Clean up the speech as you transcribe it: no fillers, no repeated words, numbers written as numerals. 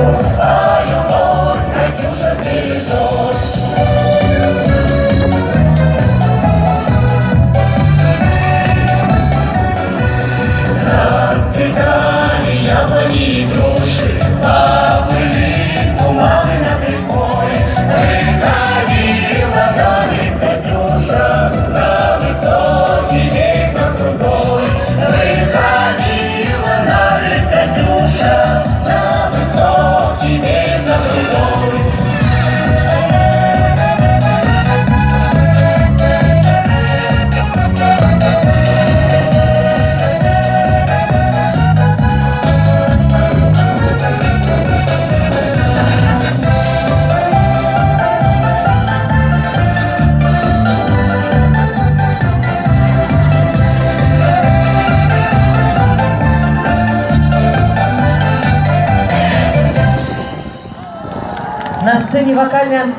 а любовь Катюша бережет. Расцветали яблони и груши, а были туманы над рекой. Приходила нами Катюша на высокий берег над трудой. Приходила нами Катюша на высокий берег над трудой. На сцені вокальний ансамбль.